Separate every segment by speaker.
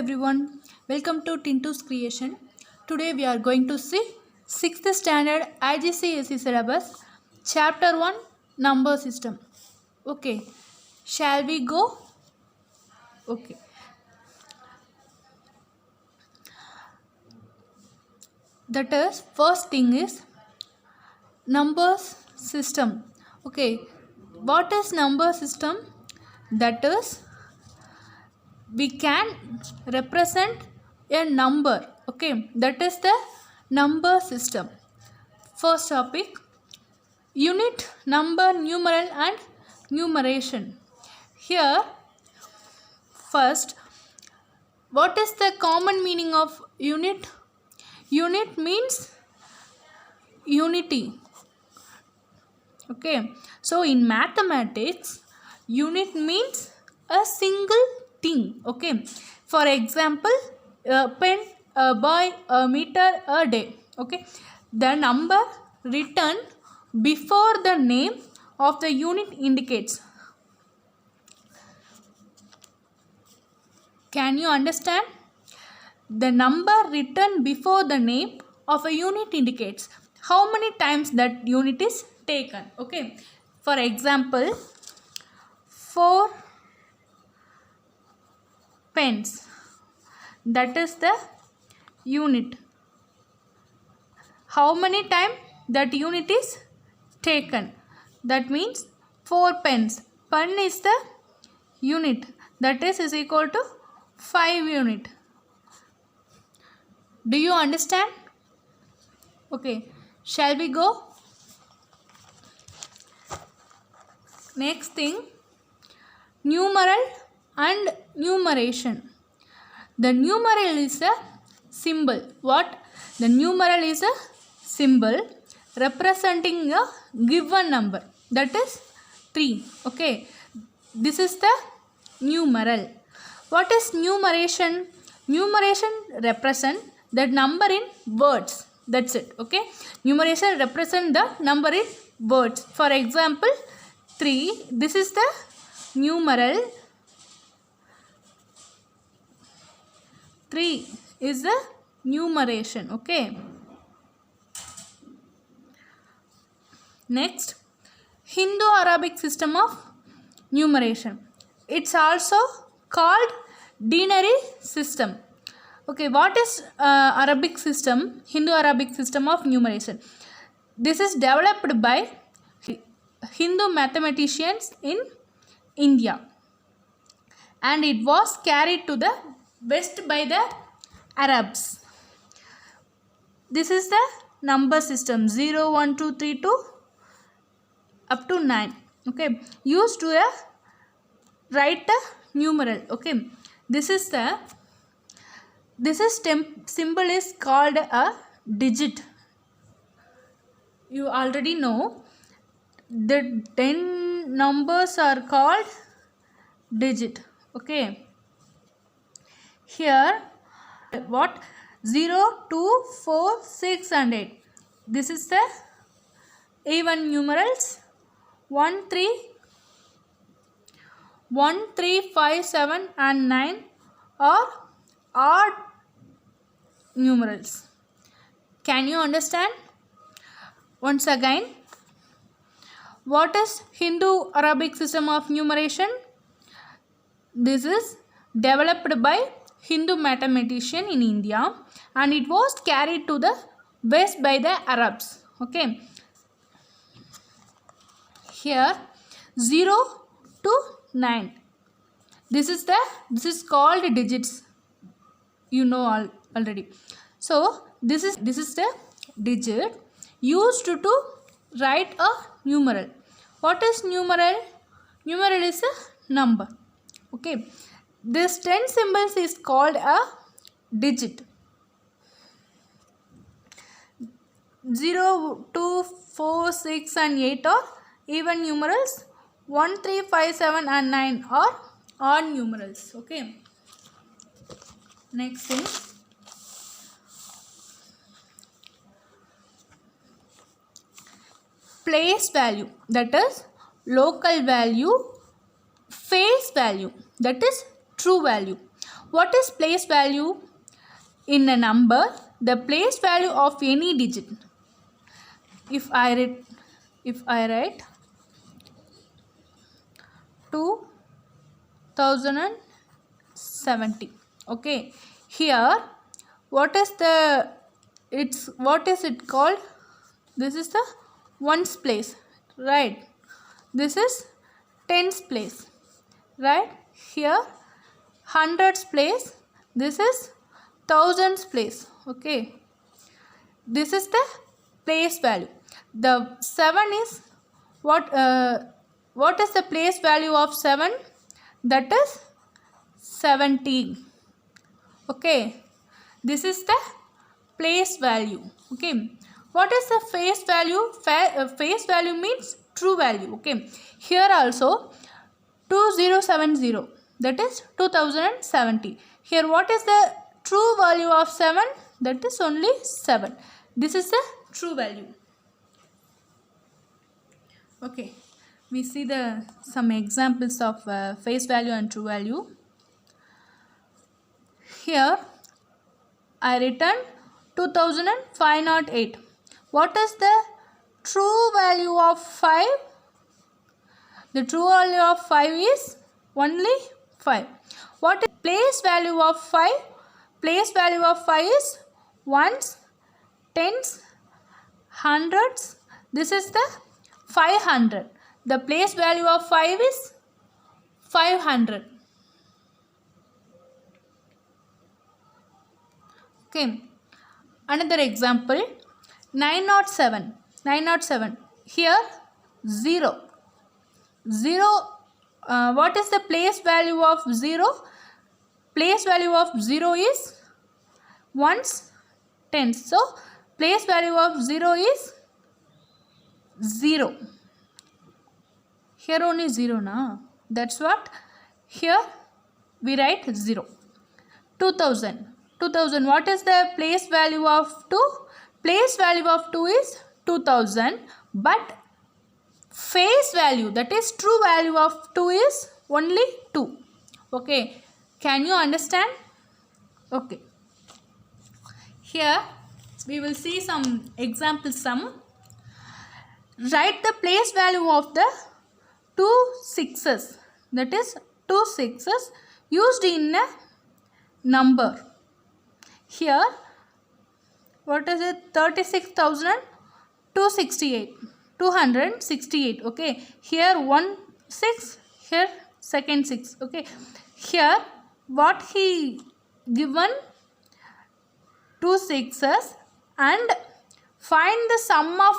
Speaker 1: everyone, welcome to Tintu's Creation. Today we are going to see 6th standard IGCSE syllabus, chapter 1, number system. Okay, shall we go? Okay. That is, first thing is numbers system. Okay, what is number system? That is, we can represent a number. Okay, that is the number system. First topic, unit, number, numeral and numeration. Here, first, what is the common meaning of unit? Unit means unity. Okay, so in mathematics, unit means a single thing. Okay, for example, a pen, a boy, a meter, a day. Okay, the number written before the name of the unit indicates. Can you understand? The number written before the name of a unit indicates how many times that unit is taken. Okay, for example, 4 pence, that is the unit. How many times that unit is taken? That means 4 pence. Pen is the unit, that is equal to 5 unit. Do you understand? Okay, shall we go? Next thing, numeral and numeration. The numeral is a symbol. What? The numeral is a symbol representing a given number, that is 3. Okay, this is the numeral. What is numeration? Numeration represents the number in words. That's it. Okay, numeration represents the number in words. For example, 3. This is the numeral. 3 is the numeration. Okay. Next, Hindu-Arabic system of numeration. It's also called denary system. Okay, what is Arabic system? Hindu-Arabic system of numeration. This is developed by Hindu mathematicians in India, and it was carried to the West by the Arabs. This is the number system 0, 1, 2, 3 to up to 9. Okay, used to write the numeral. Okay, this symbol is called a digit. You already know the 10 numbers are called digit. Okay, here what? 0, 2, 4, 6 and 8. This is the even numerals. 1, 3, 5, 7 and 9 are odd numerals. Can you understand? Once again, what is Hindu-Arabic system of numeration? This is developed by Hindu mathematician in India, and it was carried to the West by the Arabs. Okay, here 0 to 9. This is called digits. You know already. So this is the digit used to write a numeral. What is numeral? Numeral is a number. Okay, this 10 symbols is called a digit. 0, 2, 4, 6 and 8 are even numerals. 1, 3, 5, 7 and 9 are odd numerals. Okay, next thing, place value, that is local value. Face value, that is true value. What is place value in a number? The place value of any digit. If I write 2070, okay, here what is it called? This is the ones place, right? This is tens place, right? Here hundreds place, this is thousands place, okay. This is the place value. The 7 is what is the place value of 7? That is 17, okay. This is the place value, okay. What is the face value? Face value means true value, okay. Here also 2070, that is 2070. Here what is the true value of 7? That is only 7. This is the true value, okay. We see some examples of face value and true value. Here I written 2508. What is the true value of 5? The true value of 5 is only 5. What is place value of 5? Place value of 5 is ones, tens, hundreds. This is the 500. The place value of 5 is 500. Okay. Another example, 907. 907. Here 0. 0. What is the place value of 0? Place value of 0 is ones, tens. So place value of 0 is 0. Here only 0 na. That's what. Here we write 0. 2000. 2000. What is the place value of 2? Place value of 2 is 2000. But face value, that is true value of 2 is only 2. Okay. Can you understand? Okay. Here we will see some example sum. Write the place value of the 2 sixes. That is 2 sixes used in a number. Here what is it? 36,268. 268. Okay. Here 1 6. Here second 6. Okay. Here what he given 2 sixes and find the sum of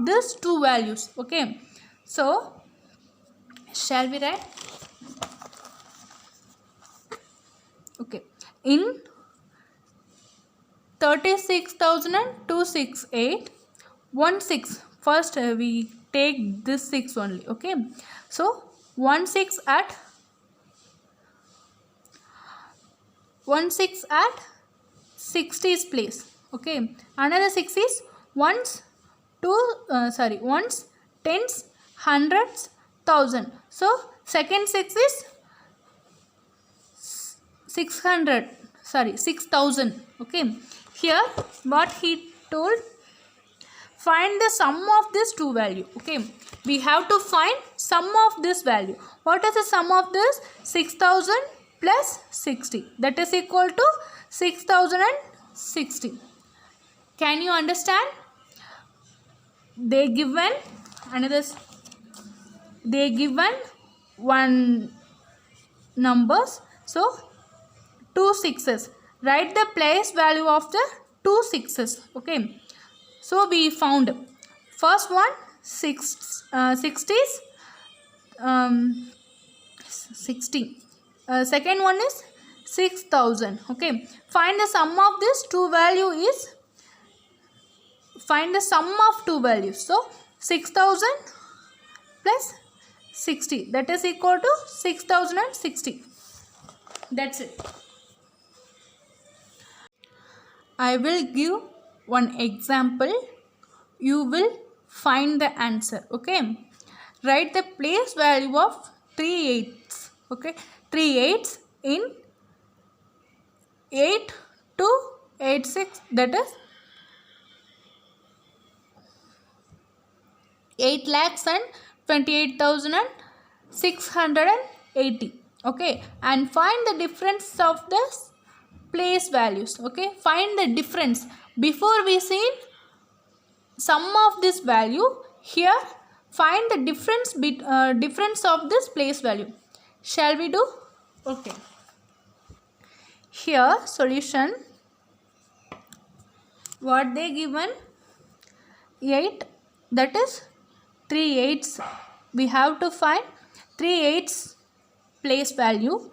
Speaker 1: these two values. Okay. So shall we write? Okay. In 36,268, 1 6. First we take this 6 only. Okay. So 1 6 at 60's place. Okay. Another 6 is ones, tens, hundreds, thousand. So second 6 is 600. 6,000. Okay. Here what he told, find the sum of this two value. Okay. We have to find sum of this value. What is the sum of this? 6,000 plus 60. That is equal to 6,060. Can you understand? They given one numbers. So 2 sixes. Write the place value of the 2 sixes. Okay. So we found first one 60s 60. Second one is 6,000. Okay. Find the sum of this two value is, find the sum of two values. So 6,000 plus 60, that is equal to 6,060. That's it. I will give one example. You will find the answer. Okay. Write the place value of 3/8. Okay, 3 8s in 8 to 8 6, that is 8,28,680. Okay, and find the difference of this place values. Okay, find the difference. Before we see sum of this value, here find the difference of this place value. Shall we do? Okay, here solution, what they given, 8, that is 3 8s. We have to find 3 8s place value.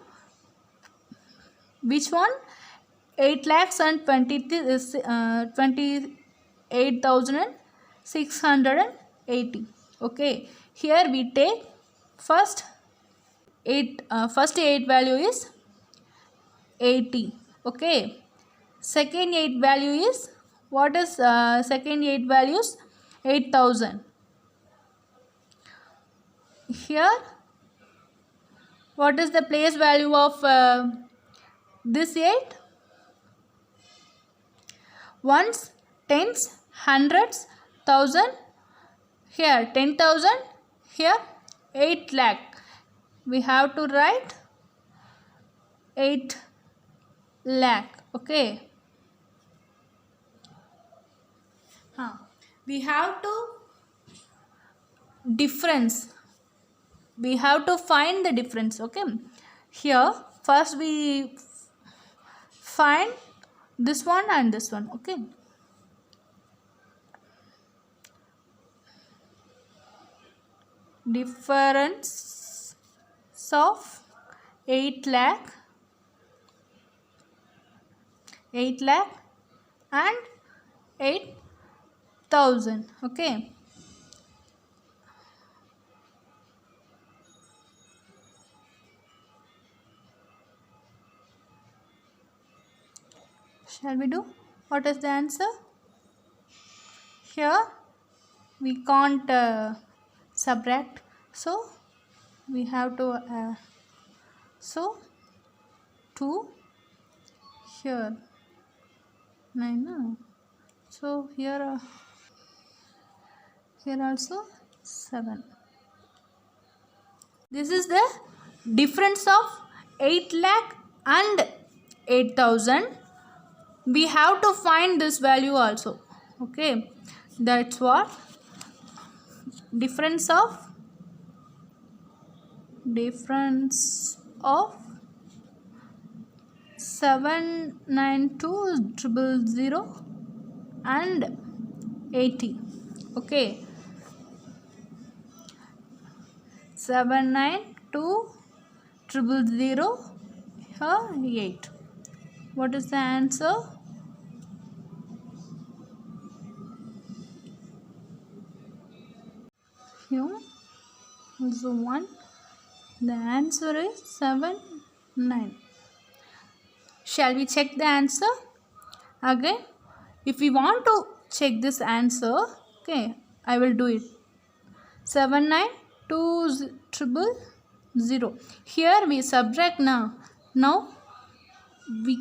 Speaker 1: Which one? 8,28,680. Okay, here we take first 8 value is 80. Okay, second 8 value is, what is second 8 values? 8,000. Here what is the place value of this 8? Ones, tens, hundreds, thousand. Here 10,000, here 8 lakh. We have to write 8 lakh. Okay, we have to difference, we have to find the difference. Okay, here first we find this one and this one. Okay, difference of 8 lakh and 8,000. Okay, shall we do? What is the answer? Here we can't subtract, so we have to so 2, here 9, no? So here also 7. This is the difference of 8 lakh and 8,000. We have to find this value also. Okay, that's what difference of 792,000 and 80. Okay, 792,000, here 8. What is the answer? Here is 1. The answer is 7 9. Shall we check the answer again? If we want to check this answer, okay, I will do it. 792,000. Here we subtract now. Now we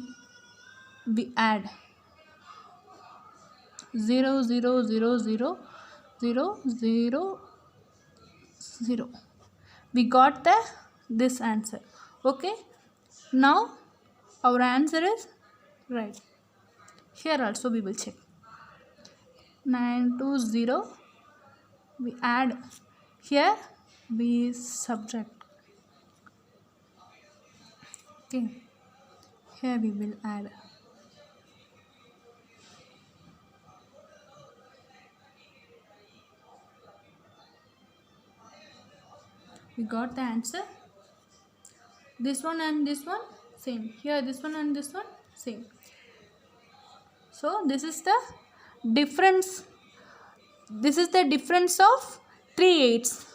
Speaker 1: add 0 0 0 0 0 0 0. We got this answer. Okay, now our answer is right. Here also we will check. 920, we add, here we subtract. Okay, here we will add. We got the answer. This one and this one same. Here this one and this one same. So this is the difference. This is the difference of 3 8s.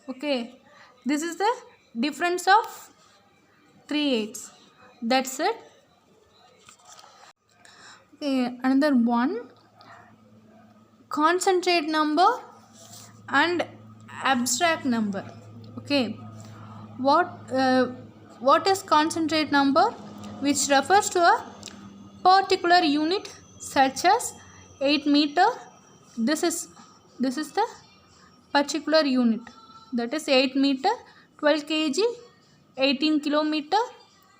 Speaker 1: Okay, this is the difference of 3 8s. That's it. Okay, another one. Concentrate number and abstract number. Okay, What is concentrate number? Which refers to a particular unit such as 8 meter. This is the particular unit, that is 8 meter, 12 kg, 18 kilometer,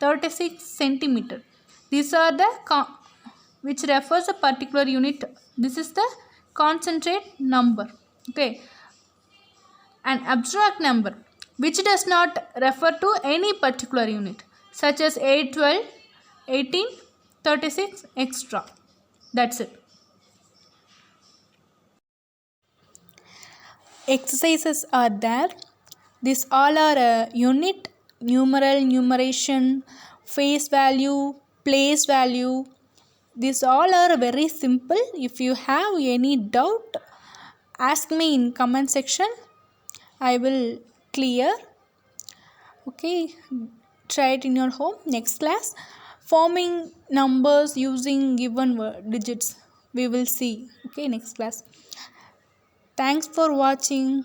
Speaker 1: 36 centimeter. These are the which refers a particular unit. This is the concentrate number. Okay. An abstract number which does not refer to any particular unit such as 8, 12, 18, 36, etc. That's it. Exercises are there. These all are unit, numeral, numeration, face value, place value. These all are very simple. If you have any doubt, ask me in comment section. I will clear. Okay, try it in your home. Next class, forming numbers using given digits. We will see. Okay, next class. Thanks for watching.